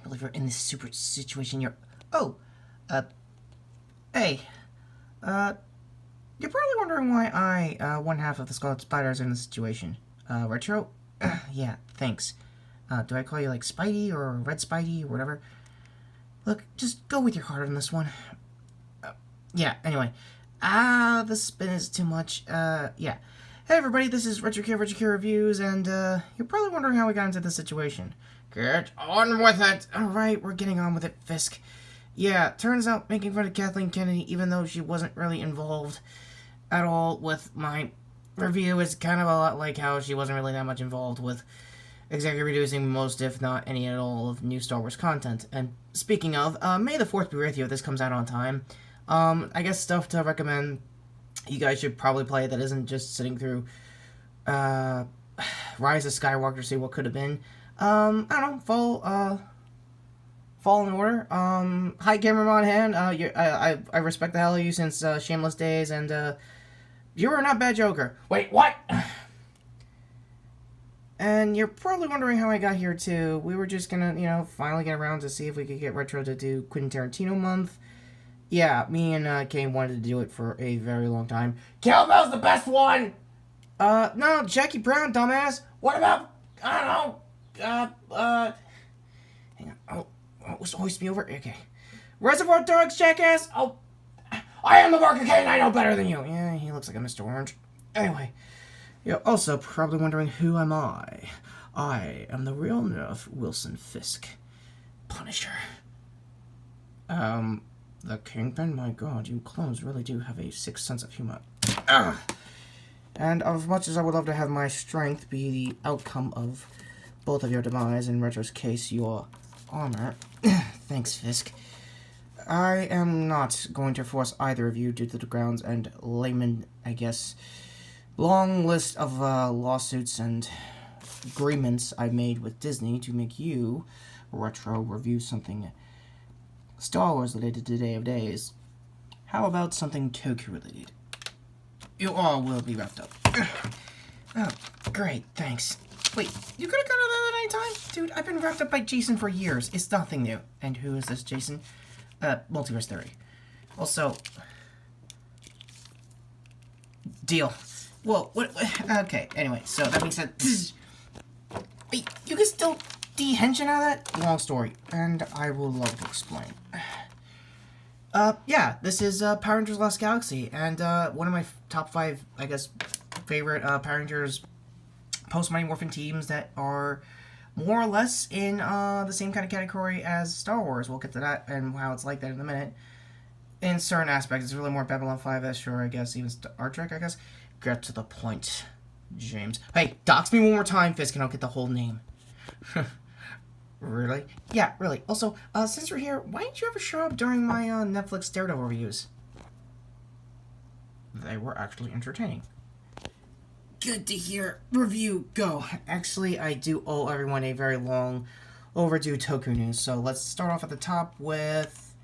can't believe we're in this super situation here. Oh, hey, you're probably wondering why one half of the Scarlet Spider is in this situation. Retro? Yeah, thanks. Do I call you, like, Spidey or Red Spidey or whatever? Look, just go with your heart on this one. Yeah, anyway. This spin is too much. Yeah. Hey, everybody, this is Retrokid Reviews, and, you're probably wondering how we got into this situation. Get on with it! Alright, we're getting on with it, Fisk. Yeah, turns out making fun of Kathleen Kennedy, even though she wasn't really involved at all with my review, is kind of a lot like how she wasn't really that much involved with executive producing most, if not any at all, of new Star Wars content. And speaking of, May the 4th be with you if this comes out on time. I guess stuff to recommend you guys should probably play that isn't just sitting through, Rise of Skywalker to see what could have been. I don't know, Fall in Order. Hi, Cameron Monaghan. I respect the hell out of you since, Shameless Days, and, you were not bad Joker. Wait, what? And you're probably wondering how I got here, too. We were just gonna, finally get around to see if we could get Retro to do Quentin Tarantino month. Yeah, me and, Kane wanted to do it for a very long time. Kill Bill's the best one! No, Jackie Brown, dumbass. What about, I don't know, hang on. Oh, hoist me over? Okay. Reservoir Dogs, jackass! Oh, I am the Barker Kane, I know better than you. Yeah, he looks like a Mr. Orange. Anyway. You're also probably wondering who am I. I am the real Nerf Wilson Fisk. Punisher. The Kingpin? My god, you clones really do have a sick sense of humor. And as much as I would love to have my strength be the outcome of both of your demise, in Retro's case, your armor. Thanks, Fisk. I am not going to force either of you due to the grounds and layman, I guess, long list of lawsuits and agreements I made with Disney to make you, Retro, review something Star Wars related to Day of Days. How about something Toku related? You all will be wrapped up. Oh, great, thanks. Wait, you could have gone to that at any time? Dude, I've been wrapped up by Jason for years. It's nothing new. And who is this Jason? Multiverse Theory. Also, deal. Whoa, what? Okay, anyway, so that being said, wait, you can still de-hension out of that? Long story, and I will love to explain. Yeah, this is, Power Rangers Lost Galaxy, and, one of my top 5, I guess, favorite, Power Rangers post-Mighty Morphin teams that are more or less in, the same kind of category as Star Wars. We'll get to that and how it's like that in a minute. In certain aspects, it's really more Babylon 5-ish, sure, I guess, even Star Trek, I guess. Get to the point, James. Hey, dox me one more time, Fisk, and I'll get the whole name. Really? Yeah, really. Also, since we're here, why didn't you ever show up during my, Netflix Daredevil reviews? They were actually entertaining. Good to hear. Review, go. Actually, I do owe everyone a very long overdue Toku news, so let's start off at the top with...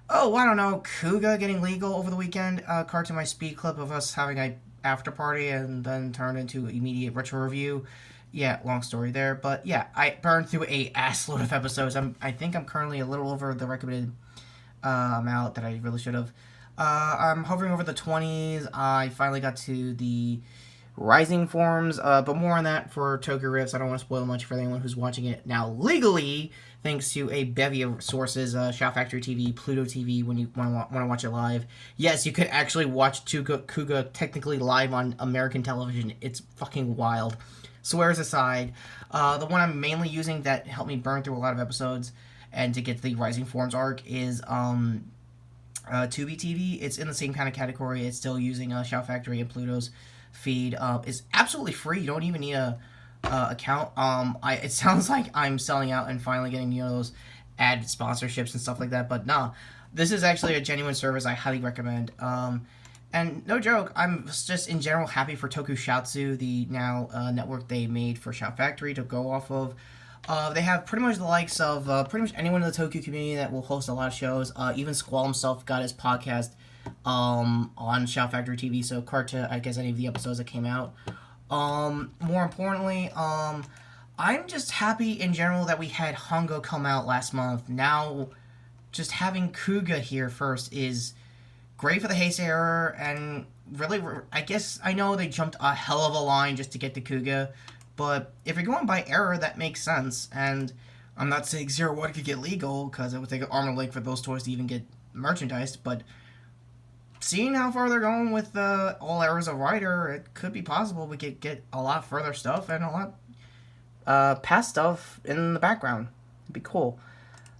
Oh, I don't know, Kuga getting legal over the weekend. Card to my speed clip of us having a after party and then turned into immediate retro review. Yeah, long story there, but yeah, I burned through a assload of episodes. I think I'm currently a little over the recommended amount that I really should have. I'm hovering over the 20s. I finally got to the Rising forms, but more on that for Toku Riffs. I don't want to spoil much for anyone who's watching it now legally, thanks to a bevy of sources, Shout Factory TV, Pluto TV, when you want to watch it live. Yes, you could actually watch Kuga technically live on American television. It's fucking wild. Swears aside, the one I'm mainly using that helped me burn through a lot of episodes and to get the Rising Forms arc is Tubi TV. It's in the same kind of category. It's still using Shout Factory and Pluto's feed. It's absolutely free. You don't even need a account. It sounds like I'm selling out and finally getting those ad sponsorships and stuff like that, but nah, this is actually a genuine service I highly recommend. And no joke, I'm just in general happy for Tokusatsu, the now network they made for Shout Factory to go off of. They have pretty much the likes of pretty much anyone in the Toku community that will host a lot of shows. Even Squall himself got his podcast on Shout Factory TV, so card to, I guess, any of the episodes that came out. More importantly, I'm just happy in general that we had Hongo come out last month. Now, just having Kuga here first is great for the Heisei era, and really, I guess I know they jumped a hell of a line just to get to Kuga, but if you're going by era, that makes sense. And I'm not saying 01 could get legal, because it would take an arm and a leg for those toys to even get merchandised, but seeing how far they're going with all eras of Rider, it could be possible we could get a lot further stuff and a lot past stuff in the background. It'd be cool.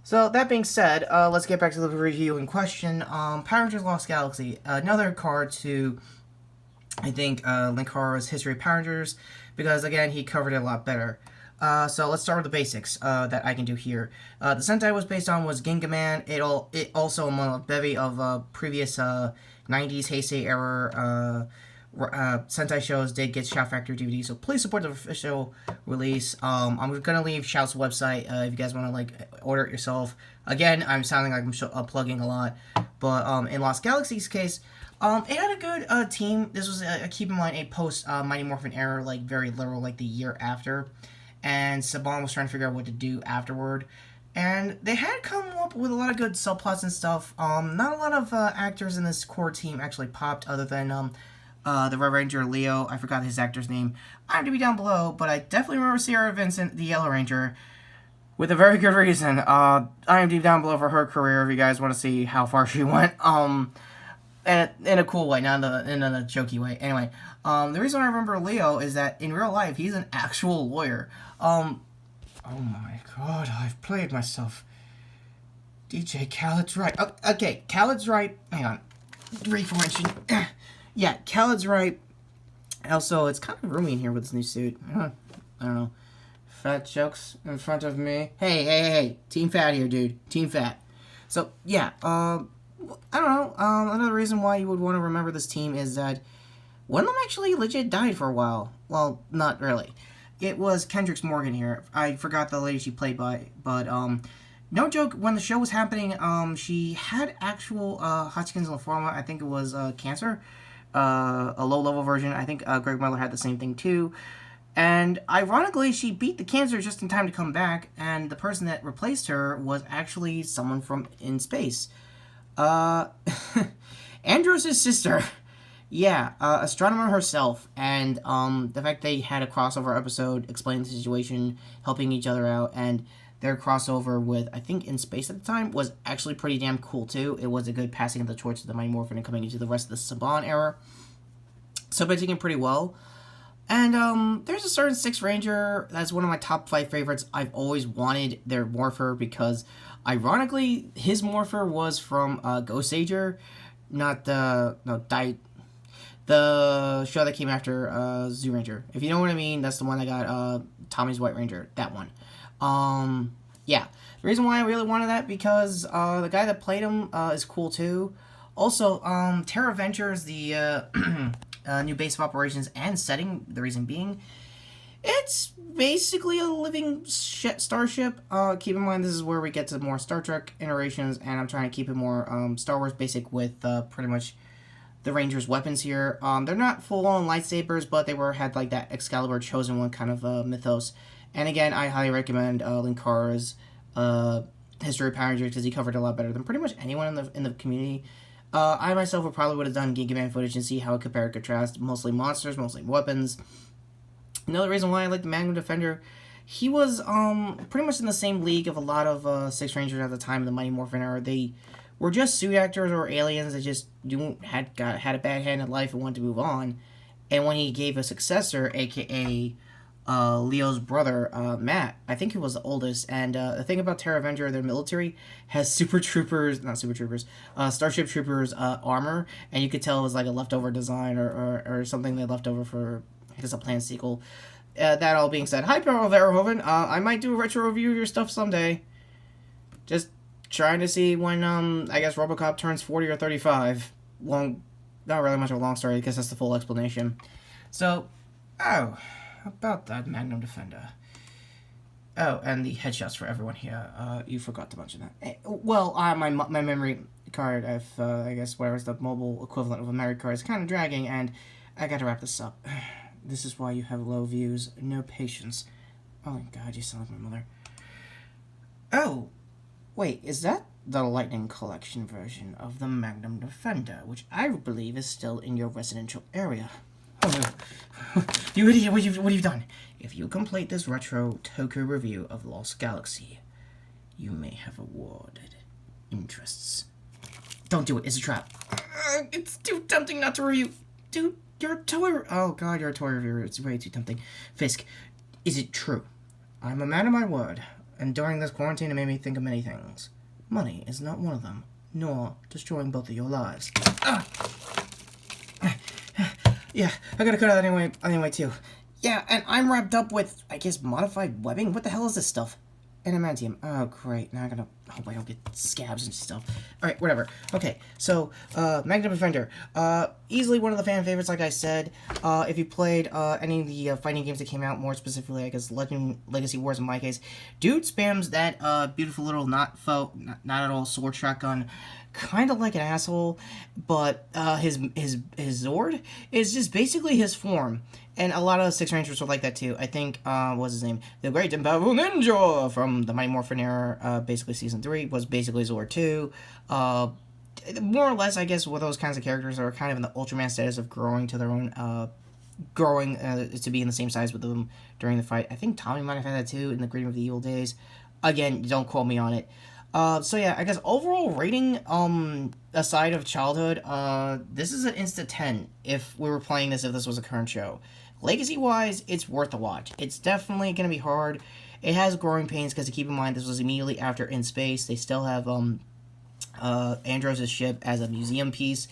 So, that being said, let's get back to the review in question. Power Rangers Lost Galaxy. Another card to, I think, Linkara's History of Power Rangers, because, again, he covered it a lot better. So, let's start with the basics that I can do here. The Sentai was based on was Gingaman. It also among a bevy of previous 90s Heisei era Sentai shows did get Shout Factory DVD, so please support the official release. I'm gonna leave Shout's website if you guys want to order it yourself. Again, I'm sounding like I'm plugging a lot, but in Lost Galaxy's case, it had a good team. This was keep in mind a post Mighty Morphin era, very literal, the year after, and Saban was trying to figure out what to do afterward. And they had come up with a lot of good subplots and stuff. Not a lot of actors in this core team actually popped, other than the Red Ranger Leo. I forgot his actor's name. IMDb down below, but I definitely remember Sierra Vincent, the Yellow Ranger, with a very good reason. IMDb down below for her career if you guys want to see how far she went. And in a cool way, not in a jokey way. Anyway, the reason I remember Leo is that in real life he's an actual lawyer. Oh my god, I've played myself. DJ Khaled's right. Oh, okay, Khaled's right. Hang on. Reformation. Yeah, Khaled's right. Also, it's kind of roomy in here with this new suit. I don't know. Fat jokes in front of me. Hey. Team Fat here, dude. Team Fat. So, yeah. I don't know. Another reason why you would want to remember this team is that one of them actually legit died for a while. Well, not really. It was Kendrix Morgan here. I forgot the lady she played by, but no joke, when the show was happening, she had actual Hodgkin's lymphoma. I think it was cancer, a low-level version. I think Greg Miller had the same thing too. And ironically, she beat the cancer just in time to come back, and the person that replaced her was actually someone from in space. Andros' sister. Yeah, astronomer herself, and the fact they had a crossover episode explaining the situation, helping each other out, and their crossover with, I think, In Space at the time, was actually pretty damn cool, too. It was a good passing of the torch to the Mighty Morphin and coming into the rest of the Saban era. So, by taking pretty well. And, there's a certain Six Ranger that's one of my top 5 favorites. I've always wanted their Morpher because, ironically, his Morpher was from Ghost Ager, not the show that came after Zoo Ranger. If you know what I mean, that's the one that got Tommy's White Ranger. That one. Yeah. The reason why I really wanted that, because the guy that played him is cool too. Also, Terra Ventures, the new base of operations and setting, the reason being, it's basically a living starship. Keep in mind, this is where we get to more Star Trek iterations, and I'm trying to keep it more Star Wars basic with pretty much the Rangers' weapons here. They're not full-on lightsabers, but they had that Excalibur Chosen One kind of mythos. And again, I highly recommend Linkara's History of Power Rangers, because he covered it a lot better than pretty much anyone in the community. I myself would have done Gigaman footage and see how it compared and contrast. Mostly monsters, mostly weapons. Another reason why I like the Magnum Defender, he was pretty much in the same league of a lot of Six Rangers at the time in the Mighty Morphin era. They were just suit actors or aliens that just had a bad hand in life and wanted to move on. And when he gave a successor, aka Leo's brother, Matt, I think he was the oldest. And the thing about Terra Avenger, their military has Starship Troopers armor, and you could tell it was like a leftover design or something they left over for, I guess, a planned sequel. That all being said, hi, Peril Verhoeven. I might do a retro review of your stuff someday. Just trying to see when, I guess, RoboCop turns 40 or 35. Not really much of a long story, because that's the full explanation. So, about that Magnum Defender. Oh, and the headshots for everyone here. You forgot to mention that. Well, my memory card, I guess, whatever's the mobile equivalent of a memory card, is kind of dragging, and I gotta wrap this up. This is why you have low views, no patience. Oh my god, you sound like my mother. Oh, wait, is that the Lightning Collection version of the Magnum Defender, which I believe is still in your residential area? Oh no. You idiot, what have you done? If you complete this Retro Toku review of Lost Galaxy, you may have awarded interests. Don't do it, it's a trap. It's too tempting not to review. Dude, you're a toy... Oh god, you're a toy reviewer. It's way too tempting. Fisk, is it true? I'm a man of my word, and during this quarantine it made me think of many things. Money is not one of them, nor destroying both of your lives. Yeah, I gotta cut out anyway too. Yeah, and I'm wrapped up with, I guess, modified webbing? What the hell is this stuff? Adamantium. Oh, great. Now I gotta hope I don't get scabs and stuff. Alright, whatever. Okay, so, Magnum Defender. Easily one of the fan favorites, like I said. If you played, any of the, fighting games that came out, more specifically, I guess, Legacy Wars in my case, dude spams that, beautiful little not at all sword shotgun, kind of like an asshole, but, his Zord is just basically his form. And a lot of Six Rangers were like that too. I think, what's his name? The Great and Powerful Ninja from the Mighty Morphin era, basically Season 3, was basically Zord 2. More or less, I guess, with those kinds of characters that are kind of in the Ultraman status of growing to their own, to be in the same size with them during the fight. I think Tommy might have had that too in the Greeting of the Evil days. Again, don't quote me on it. So yeah, I guess overall rating, aside of childhood, this is an insta 10 if we were playing this, if this was a current show. Legacy-wise, it's worth a watch. It's definitely going to be hard. It has growing pains because, keep in mind, this was immediately after In Space. They still have Andros' ship as a museum piece.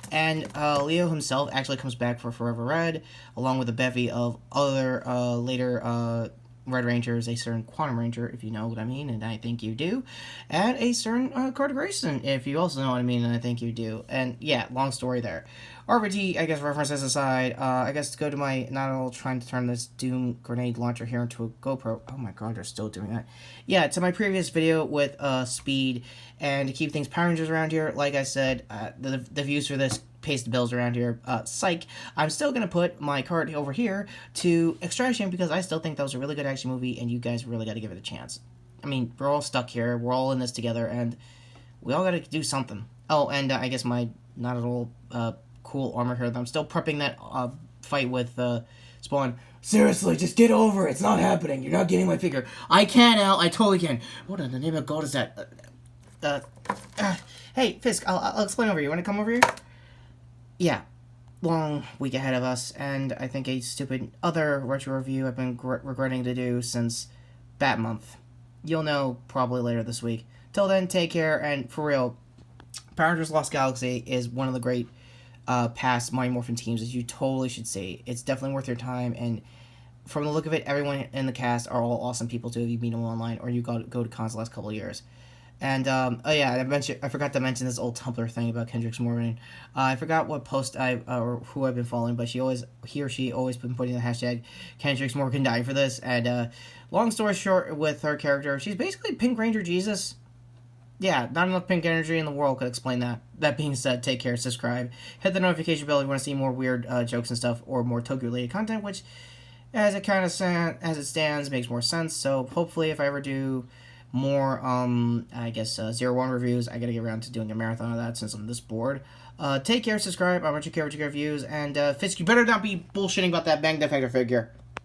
And Leo himself actually comes back for Forever Red, along with a bevy of other later Red Rangers, a certain Quantum Ranger, if you know what I mean, and I think you do, and a certain Carter Grayson, if you also know what I mean, and I think you do. And yeah, long story there. RVT, I guess, references aside, I guess to go to my, not all trying to turn this Doom grenade launcher here into a GoPro. Oh my god, they're still doing that. Yeah, to my previous video with Speed, and to keep things Power Rangers around here, like I said, the views for this pays the bills around here. Psych. I'm still going to put my card over here to Extraction because I still think that was a really good action movie and you guys really got to give it a chance. I mean, we're all stuck here. We're all in this together and we all got to do something. Oh, and I guess my not at all cool armor here. I'm still prepping that fight with Spawn. Seriously, just get over it. It's not happening. You're not getting my figure. I can, Al. I totally can. What in the name of God is that? Hey, Fisk, I'll explain over here. You want to come over here? Yeah, long week ahead of us, and I think a stupid other retro review I've been regretting to do since Bat Month. You'll know probably later this week. Till then, take care, and for real, Power Rangers Lost Galaxy is one of the great past Mighty Morphin teams that you totally should see. It's definitely worth your time, and from the look of it, everyone in the cast are all awesome people too if you meet them online or you go to cons the last couple of years. And, oh yeah, I forgot to mention this old Tumblr thing about Kendrick's Morgan. I forgot what post or who I've been following, but he or she always been putting the hashtag Kendrick's Morgan dying for this. And, long story short with her character, she's basically Pink Ranger Jesus. Yeah, not enough pink energy in the world could explain that. That being said, take care, subscribe, hit the notification bell if you want to see more weird jokes and stuff, or more Toku-related content, which, as it stands, makes more sense. So, hopefully, if I ever do more, I guess, 01 reviews, I gotta get around to doing a marathon of that since I'm this bored. Take care, subscribe, I want you to care what you care views, and, Fisk, you better not be bullshitting about that Magnum Defender figure.